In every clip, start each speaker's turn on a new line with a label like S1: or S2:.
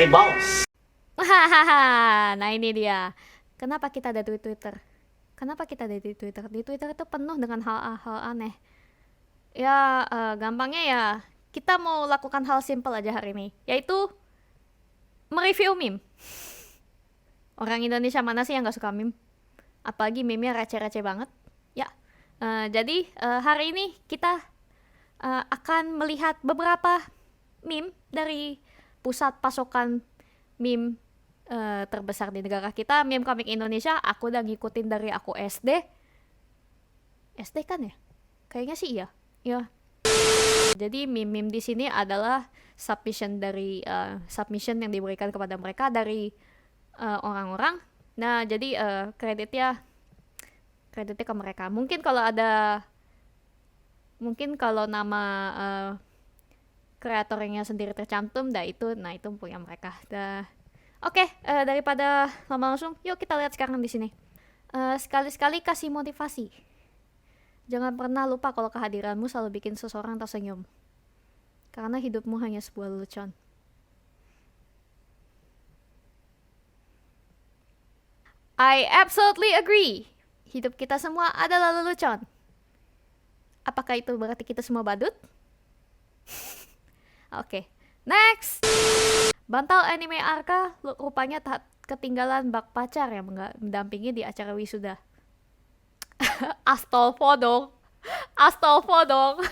S1: boss.
S2: Hahaha, nah ini dia. Kenapa kita ada di Twitter? Kenapa kita ada di Twitter? Di Twitter itu penuh dengan hal-hal aneh. Ya, gampangnya ya, kita mau lakukan hal simple aja hari ini, yaitu mereview meme. Orang Indonesia mana sih yang gak suka meme? Apalagi meme-nya receh-receh banget. Ya, jadi hari ini kita akan melihat beberapa meme dari pusat pasokan meme terbesar di negara kita, meme komik Indonesia. Aku udah ngikutin dari aku SD. SD kan ya? Kayaknya sih iya. Ya. Jadi meme-meme di sini adalah submission yang diberikan kepada mereka dari orang-orang. Nah, jadi kreditnya ke mereka. Mungkin kalau nama kreatornya sendiri tercantum, itu punya mereka. Oke, daripada lama langsung, yuk kita lihat sekarang di sini. Sekali-sekali kasih motivasi. Jangan pernah lupa kalau kehadiranmu selalu bikin seseorang tersenyum. Karena hidupmu hanya sebuah lelucon. I absolutely agree. Hidup kita semua adalah lelucon. Apakah itu berarti kita semua badut? Oke, next. Bantal anime Arka rupanya tak ketinggalan bak pacar yang mendampingi di acara wisuda. Astolfo dong. Astolfo dong.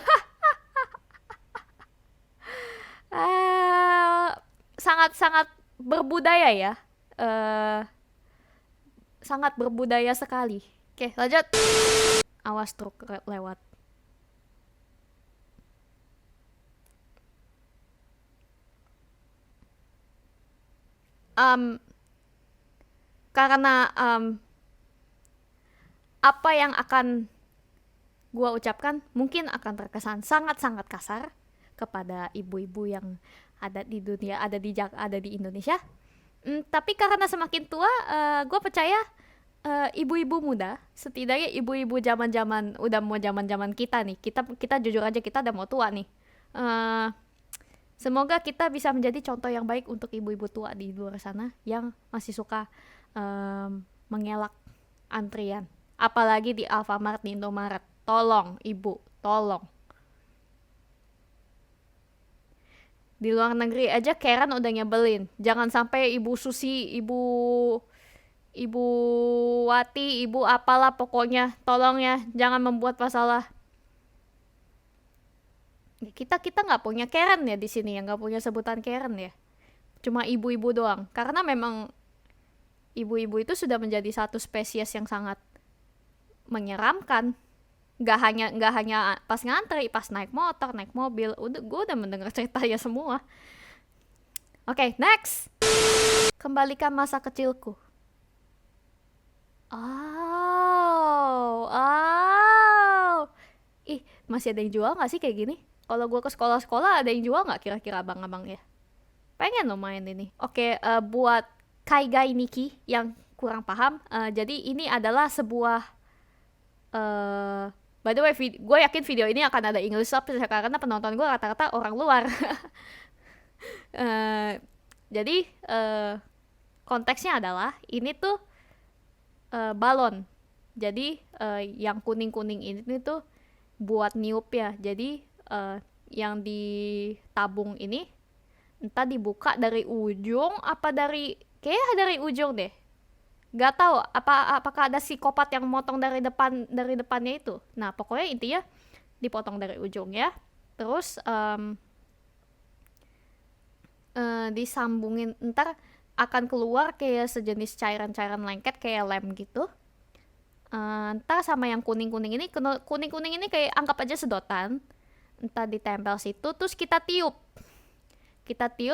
S2: Sangat-sangat berbudaya ya. Sangat berbudaya sekali. Oke, lanjut. Awas truk lewat. Karena apa yang akan gua ucapkan mungkin akan terkesan sangat-sangat kasar kepada ibu-ibu yang ada di dunia, ada di Indonesia. Tapi karena semakin tua, gue percaya ibu-ibu muda, setidaknya ibu-ibu zaman-zaman udah mau zaman-zaman kita nih, kita jujur aja kita udah mau tua nih. Semoga kita bisa menjadi contoh yang baik untuk ibu-ibu tua di luar sana yang masih suka mengelak antrian. Apalagi di Alfamart, di Indomaret. Tolong, ibu, tolong. Di luar negeri aja Karen udah nyebelin. Jangan sampai Ibu Susi, Ibu Wati, Ibu apalah pokoknya. Tolong ya, jangan membuat masalah. Kita nggak punya Karen ya di sini, yang nggak punya sebutan Karen ya. Cuma ibu-ibu doang. Karena memang ibu-ibu itu sudah menjadi satu spesies yang sangat menyeramkan. Nggak hanya pas ngantri, pas naik motor, naik mobil. Gue udah mendengar ceritanya semua. Oke, next. Kembalikan masa kecilku. Ih, masih ada yang jual nggak sih kayak gini? Kalau gue ke sekolah-sekolah ada yang jual nggak kira-kira abang-abang ya? Pengen lo main ini. Oke, buat Kaigai Niki yang kurang paham, jadi ini adalah sebuah by the way, gue yakin video ini akan ada English subtitle karena penonton gue rata-rata orang luar. Jadi konteksnya adalah ini tuh balon. Jadi yang kuning-kuning ini tuh buat niup ya. Jadi yang ditabung ini entah dibuka dari ujung apa kayaknya dari ujung deh. Gak tahu apakah ada psikopat yang motong dari depannya itu. Nah, pokoknya intinya dipotong dari ujung ya. Terus disambungin, ntar akan keluar kayak sejenis cairan-cairan lengket kayak lem gitu. Ntar sama yang kuning-kuning ini kayak anggap aja sedotan. Ntar ditempel situ terus kita tiup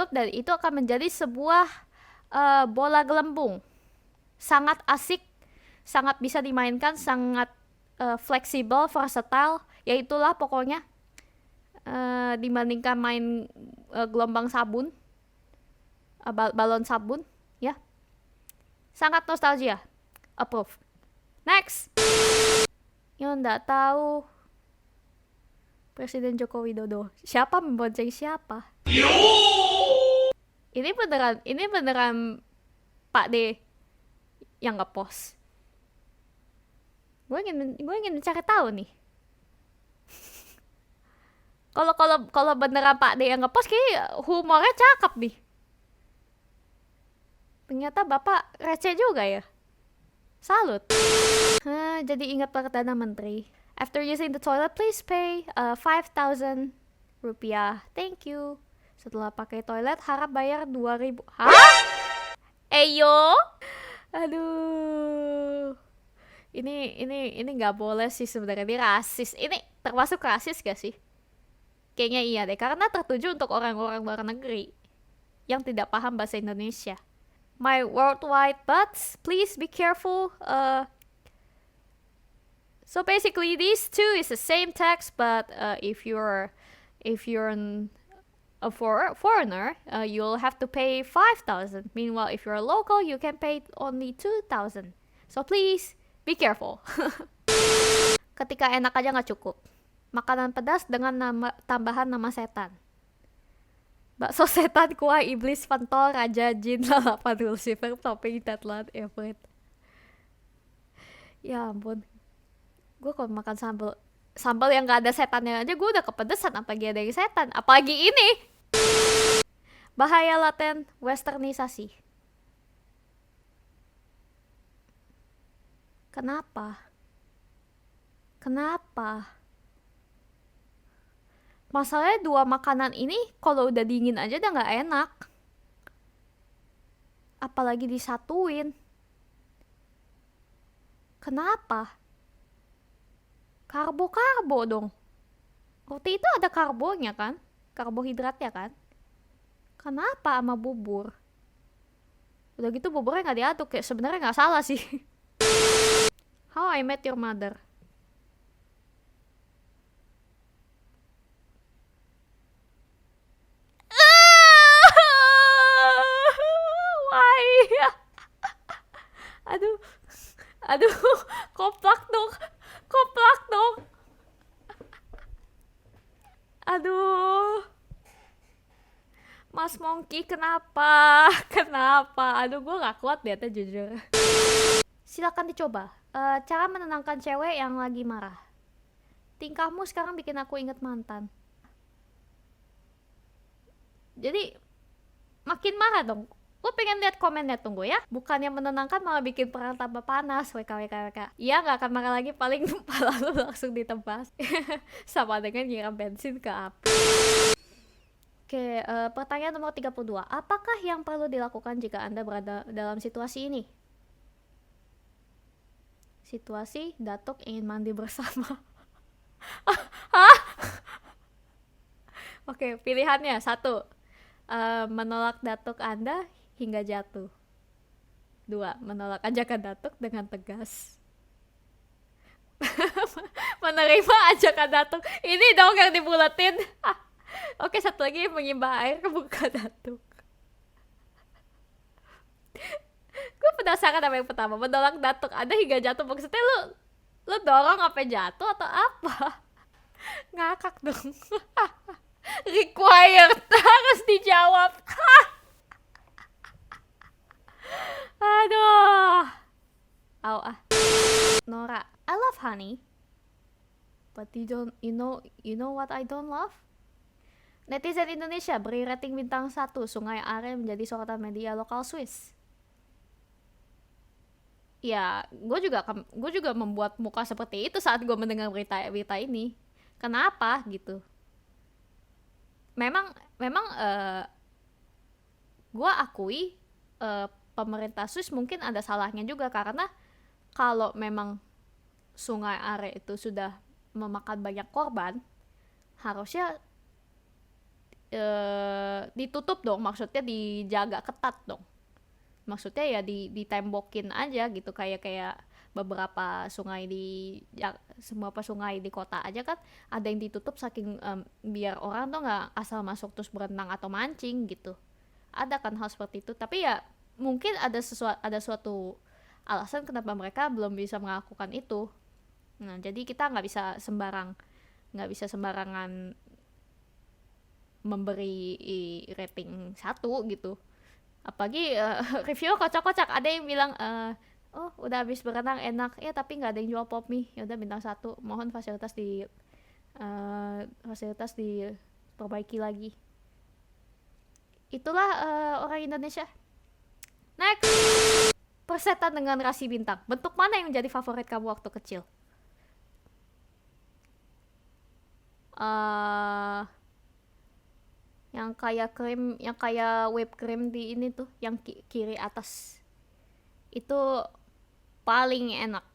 S2: dan itu akan menjadi sebuah bola gelembung. Sangat asik, sangat bisa dimainkan, sangat fleksibel, versatile, ya itulah pokoknya. Dibandingkan main gelombang sabun, balon sabun, ya. Sangat nostalgia. Approve. Next. Yang nggak tahu Presiden Joko Widodo. Siapa membonceng siapa? Ini beneran Pak D yang ngepost. Gue ingin mencari tahu nih. Kalau beneran Pak D yang ngepost, kayak humornya cakep nih. Ternyata Bapak receh juga ya. Salut. Jadi ingat Perdana Menteri. After using the toilet, please pay 5,000 rupiah. Thank you. Setelah pakai toilet, harap bayar 2.000. Hah? Eyo? Aduh. Ini nggak boleh sih sebenarnya. Ini rasis. Ini termasuk rasis gak sih? Kayaknya iya deh, karena tertuju untuk orang-orang luar negeri yang tidak paham bahasa Indonesia. My worldwide butts, please be careful. So basically, these two is the same text, but if you're a foreigner, you'll have to pay 5,000. Meanwhile, if you're a local, you can pay only 2,000. So please be careful. Ketika enak aja nggak cukup. Makanan pedas dengan tambahan nama setan. Bakso setan, kuah iblis, pentol, raja jin, lalapan Lucifer, topping Tetlan, everett. Ya ampun. Gue kalau makan sambal yang gak ada setannya aja gue udah kepedesan, apalagi ada yang setan. Apalagi ini. Bahaya laten westernisasi. Kenapa? Masalahnya dua makanan ini kalau udah dingin aja udah gak enak. Apalagi disatuin. Kenapa? Karbo dong. Roti itu ada karbonya kan? Karbohidratnya kan? Kenapa sama bubur? Udah gitu buburnya gak diaduk, kayak sebenarnya gak salah sih. How I Met Your Mother. Why? Aduh, koplak dong. Aduh, Mas Monkey kenapa? Aduh, gue gak kuat deh, jujur. Silakan dicoba. Cara menenangkan cewek yang lagi marah. Tingkahmu sekarang bikin aku inget mantan. Jadi makin marah dong. Gue pengen lihat komennya, tunggu ya. Bukannya menenangkan malah bikin perang tambah panas. WKWK. Iya, gak akan marah lagi, paling kepala lu langsung ditebas. Sama dengan nyiram bensin ke api. Oke, pertanyaan nomor 32. Apakah yang perlu dilakukan jika Anda berada dalam situasi ini? Situasi datuk ingin mandi bersama. Hah? Oke, pilihannya 1. Menolak datuk Anda hingga jatuh. 2. Menolak ajakan datuk dengan tegas. Menerima ajakan datuk. Ini dong yang dibulatin. Oke, 1 lagi, mengimbah air ke muka datuk. Gue penasaran sama yang pertama. Menolak datuk Anda hingga jatuh. Maksudnya lu dorong sampai jatuh atau apa? Ngakak dong. Required, harus dijawab. Aduh. Nora, I love honey, but you know what I don't love? Netizen Indonesia beri rating bintang 1. Sungai Are menjadi sorotan media lokal Swiss. Ya, gue juga membuat muka seperti itu saat gue mendengar berita ini. Kenapa gitu? Memang gue akui pemerintah Swiss mungkin ada salahnya juga, karena kalau memang Sungai Are itu sudah memakan banyak korban, harusnya ditutup dong, maksudnya dijaga ketat dong. Maksudnya ya ditembokin aja gitu, kayak beberapa sungai semua sungai di kota aja kan ada yang ditutup saking biar orang tuh nggak asal masuk terus berenang atau mancing gitu. Ada kan hal seperti itu, tapi ya mungkin ada suatu alasan kenapa mereka belum bisa melakukan itu. Nah, jadi kita nggak bisa sembarangan memberi rating 1 gitu. Apalagi review kocak-kocak. Ada yang bilang oh udah habis berenang enak ya, tapi nggak ada yang jual pop mie. Ya udah bintang 1. Mohon fasilitas diperbaiki lagi. Itulah orang Indonesia. Next. Persetan dengan rasi bintang. Bentuk mana yang menjadi favorit kamu waktu kecil? Yang kayak krim, yang kayak whipped cream di ini tuh, yang kiri atas. Itu paling enak.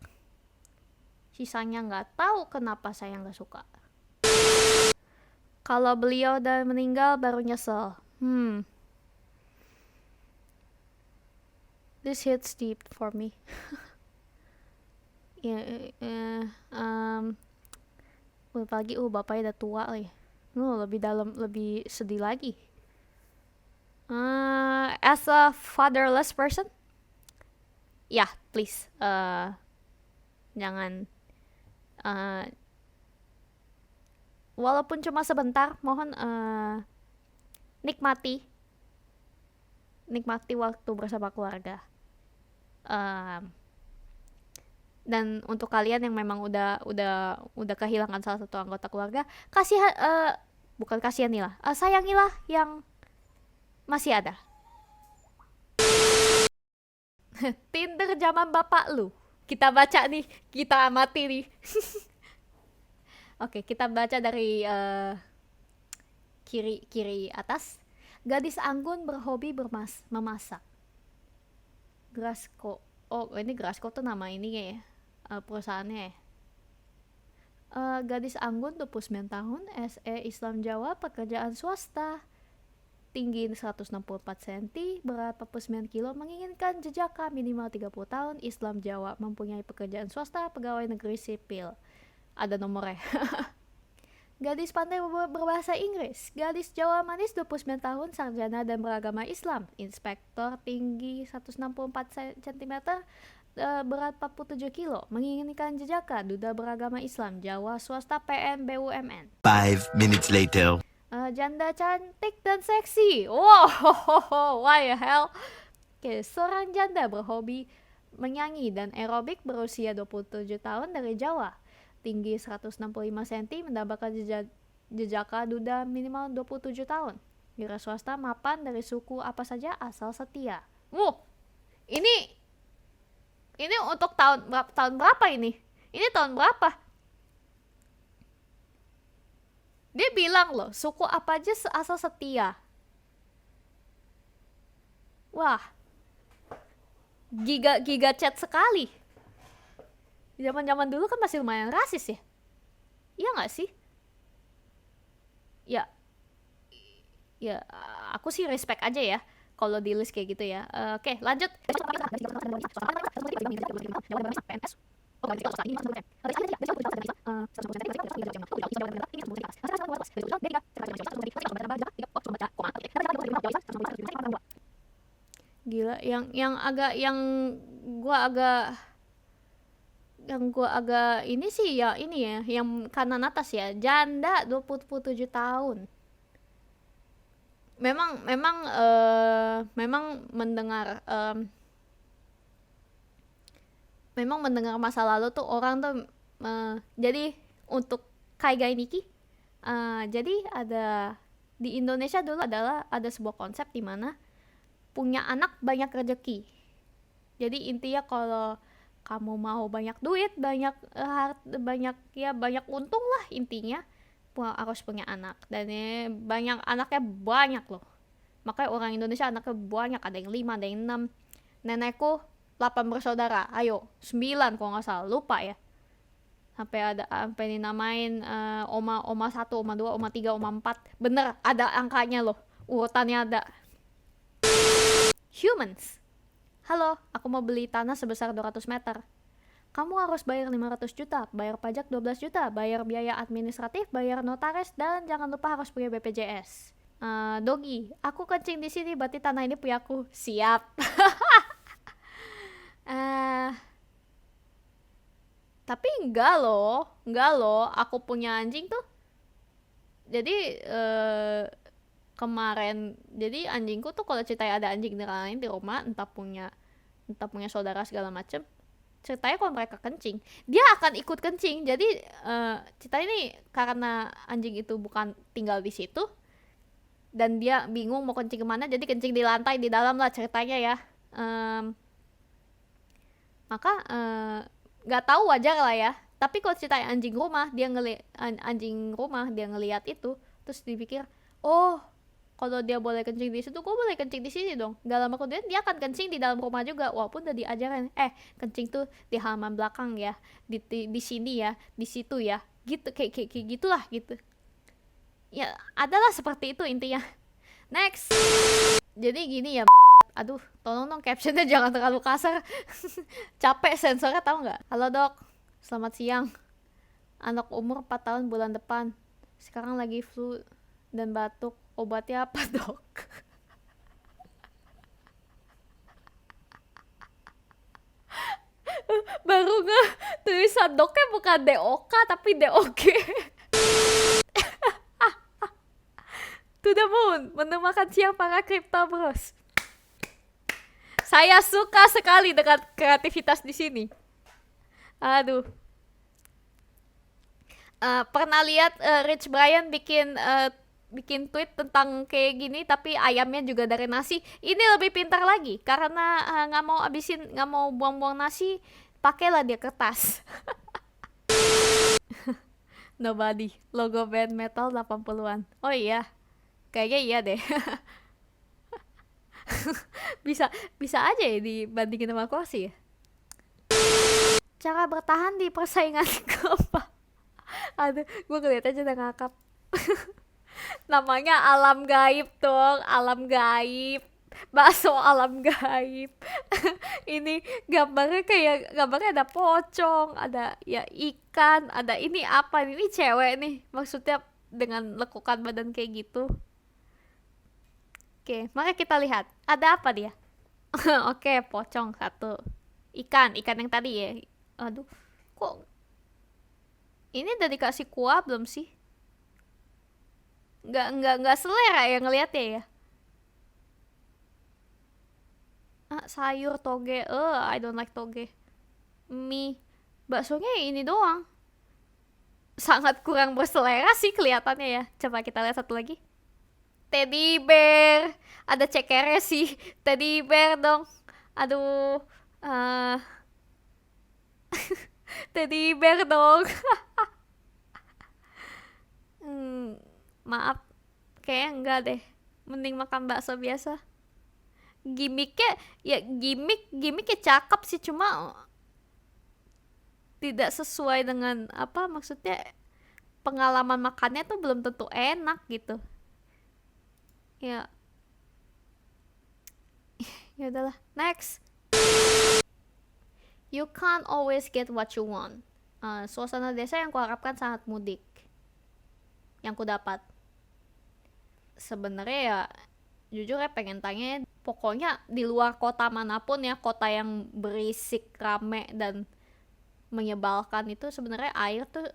S2: Sisanya nggak tahu kenapa saya nggak suka. Kalau beliau udah meninggal baru nyesel. This hits deep for me. Apalagi bapaknya udah tua lagi. Lebih dalam, lebih sedih lagi. As a fatherless person, please, jangan, walaupun cuma sebentar, mohon nikmati waktu bersama keluarga. Dan untuk kalian yang memang udah kehilangan salah satu anggota keluarga, bukan kasihanilah, sayangilah yang masih ada. Tinder zaman bapak lu. Kita baca nih, kita amati nih. Oke, kita baca dari kiri atas. Gadis anggun berhobi memasak. Grasko. Oh, ini Grasko tuh nama ini ya, perusahaannya ya. Gadis anggun 29 tahun, SE Islam Jawa, pekerjaan swasta. Tinggi 164 cm, berat 49 kg, menginginkan jejaka minimal 30 tahun, Islam Jawa, mempunyai pekerjaan swasta, pegawai negeri sipil. Ada nomornya. Gadis pandai berbahasa Inggris. Gadis Jawa manis 29 tahun, sarjana dan beragama Islam. Inspektor, tinggi 164 cm, berat 47 kg, menginginkan jejaka, duda beragama Islam, Jawa, swasta, PN, BUMN.
S1: 5 minutes later.
S2: Janda cantik dan seksi. Wow, why the hell? Oke, seorang janda berhobi menyanyi dan aerobik berusia 27 tahun dari Jawa. Tinggi 165 cm, mendapatkan jejaka duda minimal 27 tahun. Wira swasta, mapan, dari suku apa saja, asal setia. Ini untuk tahun berapa ini? Ini tahun berapa? Dia bilang loh, suku apa aja asal setia. Wah, giga chat sekali. Zaman dulu kan masih lumayan rasis ya. Iya nggak sih? Ya, aku sih respect aja ya kalau di list kayak gitu ya. Oke, lanjut. Gila, gua agak ini sih ya, ini ya, yang kanan atas ya, janda 27 tahun. Memang mendengar masa lalu tuh orang tuh, jadi untuk Kaigai Niki, jadi ada di Indonesia dulu ada sebuah konsep di mana punya anak banyak rezeki. Jadi intinya kalau kamu mau banyak duit, banyak untung lah intinya, harus punya anak. Dan anaknya banyak loh. Makanya orang Indonesia anaknya banyak, ada yang 5, ada yang 6. Nenekku 8 bersaudara, ayo 9 kalau nggak salah, lupa ya. Sampai dinamain oma 1, oma 2, oma 3, oma 4. Bener, ada angkanya loh, urutannya ada. Humans. Halo, aku mau beli tanah sebesar 200 meter. Kamu harus bayar 500 juta, bayar pajak 12 juta, bayar biaya administratif, bayar notaris, dan jangan lupa harus punya BPJS. Dogi, aku kencing di sini, berarti tanah ini punya aku. Siap. Tapi enggak loh, aku punya anjing tuh. Jadi kemarin. Jadi anjingku tuh kalau ceritanya ada anjing lain di rumah, entah punya saudara segala macem, ceritanya kalau mereka kencing, dia akan ikut kencing. Jadi ceritanya ini karena anjing itu bukan tinggal di situ dan dia bingung mau kencing kemana, jadi kencing di lantai di dalam lah ceritanya ya. Maka nggak tahu, wajar lah ya. Tapi kalau ceritanya anjing rumah dia ngelihat itu, terus dipikir, oh kalau dia boleh kencing di situ, gue boleh kencing di sini dong. Gak lama kemudian dia akan kencing di dalam rumah juga, walaupun udah diajarin, kencing tuh di halaman belakang ya, di sini ya, di situ ya, gitu, kayak gitulah gitu. Ya adalah seperti itu intinya. Next. Jadi gini ya, aduh, tolong dong captionnya jangan terlalu kasar. Capek sensornya, tahu nggak? Halo dok, selamat siang. Anak umur 4 tahun bulan depan. Sekarang lagi flu dan batuk. Obatnya apa dok? Baru nggak, tulisan doknya bukan DOK tapi DOG. To the moon, menu makan siang para Crypto Bros. Saya suka sekali dengan kreativitas di sini. Aduh. Pernah lihat Rich Brian bikin tweet tentang kayak gini, tapi ayamnya juga dari nasi. Ini lebih pintar lagi, karena nggak mau buang-buang nasi, pakailah dia kertas. Nobody, logo band metal 80-an. Oh iya, kayaknya iya deh. bisa aja ya dibandingin sama Korsi ya. Cara bertahan di persaingan apa? Aduh, gue ngeliat aja udah ngakak. Namanya alam gaib dong, alam gaib. Bakso alam gaib. Ini gambarnya ada pocong, ada ya ikan, ada ini apa? Ini cewek nih. Maksudnya dengan lekukan badan kayak gitu. Oke, mari kita lihat. Ada apa dia? Oke, pocong satu. Ikan yang tadi ya. Aduh, kok ini udah dikasih kuah belum sih? Nggak selera ya ngeliatnya ya. Sayur toge. I don't like toge. Mie. Baksonya ini doang. Sangat kurang berselera sih kelihatannya ya. Coba kita lihat satu lagi. Teddy bear. Ada cekernya sih. Teddy bear dong. Aduh. Teddy bear dong. Maaf, kayaknya enggak deh. Mending makan bakso biasa. Gimmicknya cakep sih, cuma tidak sesuai dengan apa, maksudnya pengalaman makannya tuh belum tentu enak gitu. Ya. Ya udahlah, next. You can't always get what you want. Suasana desa yang kuharapkan sangat mudik. Yang ku dapat. Sebenarnya ya jujur ya pengen tanya, pokoknya di luar kota manapun ya, kota yang berisik, rame dan menyebalkan itu, sebenarnya air tuh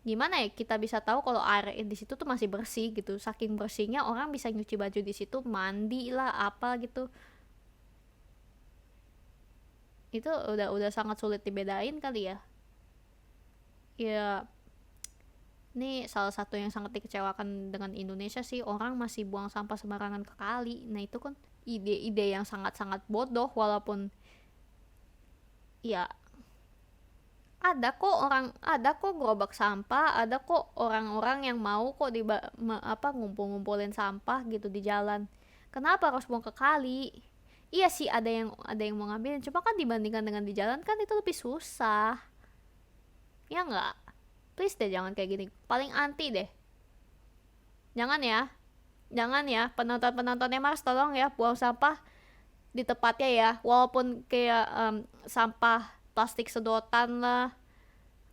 S2: gimana ya kita bisa tahu kalau air di situ tuh masih bersih gitu. Saking bersihnya orang bisa nyuci baju di situ, mandi lah apa gitu. Itu udah sangat sulit dibedain kali ya. Ya, ini salah satu yang sangat dikecewakan dengan Indonesia sih, orang masih buang sampah sembarangan ke kali. Nah itu kan ide-ide yang sangat-sangat bodoh, walaupun ya ada kok gerobak sampah, ada kok orang-orang yang mau kok ngumpul-ngumpulin sampah gitu di jalan. Kenapa harus buang ke kali? Iya sih, ada yang mau ngambilin, cuma kan dibandingkan dengan di jalan kan itu lebih susah. Ya nggak? Please deh jangan kayak gini. Paling anti deh. Jangan ya penonton-penontonnya Mars, tolong ya buang sampah di tempatnya ya. Walaupun kayak sampah plastik sedotan lah,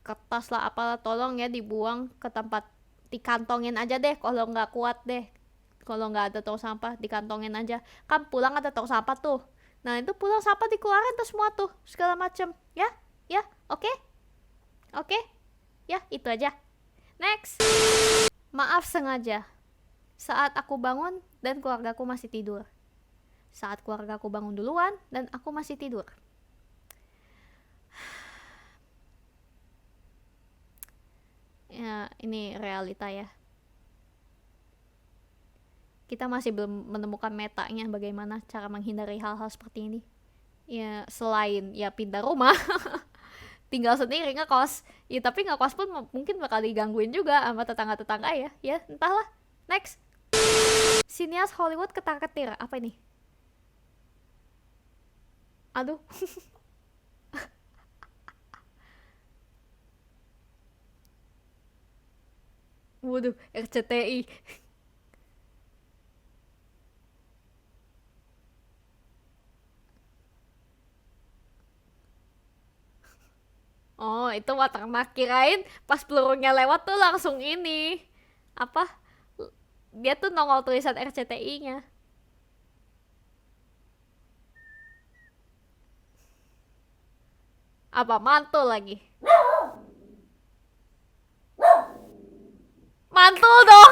S2: kertas lah, apalah, tolong ya dibuang ke tempat, dikantongin aja deh kalau nggak kuat deh. Kalau nggak ada tong sampah, dikantongin aja. Kan pulang ada tong sampah tuh. Nah itu pulang sampah dikeluarin tuh semua tuh, segala macem. Ya, oke. Ya, itu aja. Next. Maaf sengaja. Saat aku bangun dan keluargaku masih tidur. Saat keluargaku bangun duluan dan aku masih tidur. Ya, ini realita ya. Kita masih belum menemukan metanya bagaimana cara menghindari hal-hal seperti ini. Ya, selain ya pindah rumah, tinggal sendiri ngekos. Ya, tapi ngekos pun mungkin bakal digangguin juga sama tetangga-tetangga ya. Ya, entahlah. Next. Sinias Hollywood ketar-ketir. Apa ini? Aduh. Waduh, RCTI. Oh, itu watermark. Kirain pas pelurunya lewat tuh langsung ini. Apa? Dia tuh nongol tulisan RCTI-nya. Apa mantul lagi? Mantul dong.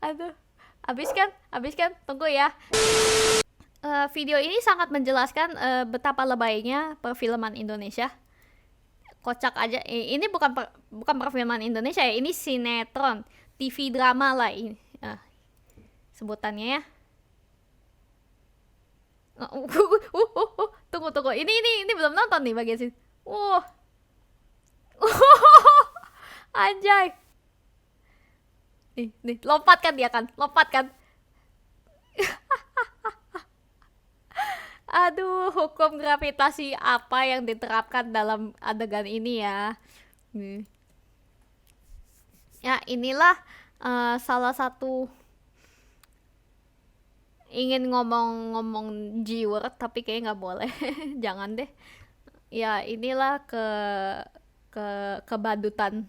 S2: Aduh. Habis kan? Tunggu ya. Video ini sangat menjelaskan betapa lebaynya perfilman Indonesia. Kocak aja. Ini bukan perfilman Indonesia ya, ini sinetron, TV drama lah ini. Sebutannya ya. Tunggu. Ini belum nonton nih bagian sini. Wah. Anjay. Nih, lompat kan dia kan? Lompat kan? Aduh, hukum gravitasi apa yang diterapkan dalam adegan ini ya? Nih. Ya, inilah salah satu ingin ngomong-ngomong G-word tapi kayaknya nggak boleh. Jangan deh. Ya, inilah kebadutan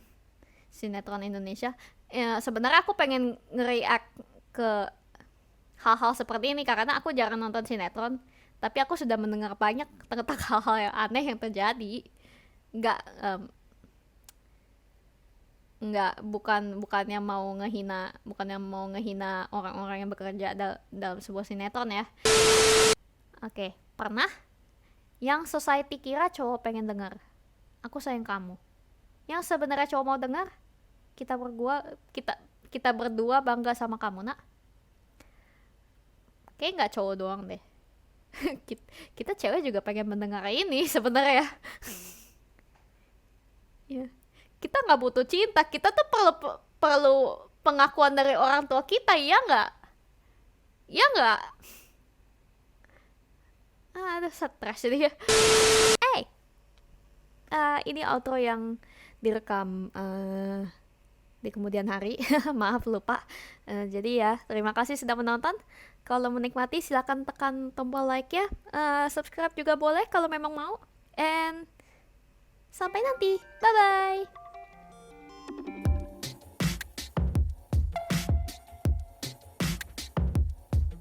S2: sinetron Indonesia. Ya, sebenarnya aku pengen nge-react ke hal-hal seperti ini karena aku jarang nonton sinetron, tapi aku sudah mendengar banyak tentang hal-hal yang aneh yang terjadi. Nggak em, bukannya mau ngehina orang-orang yang bekerja dalam sebuah sinetron ya. Oke, pernah yang society kira cowok pengen dengar, aku sayang kamu. Yang sebenarnya cowok mau dengar, kita kita berdua bangga sama kamu nak. Kayak nggak cowok doang deh. Kita cewek juga pengen mendengar ini sebenarnya. Ya, kita nggak butuh cinta, kita tuh perlu pengakuan dari orang tua kita, ya nggak? Ya nggak? Aduh, stres jadi ya. Eh, ini outro yang direkam di kemudian hari. Maaf lupa. Jadi ya, terima kasih sudah menonton. Kalau menikmati silahkan tekan tombol like ya. Subscribe juga boleh kalau memang mau. And sampai nanti. Bye bye.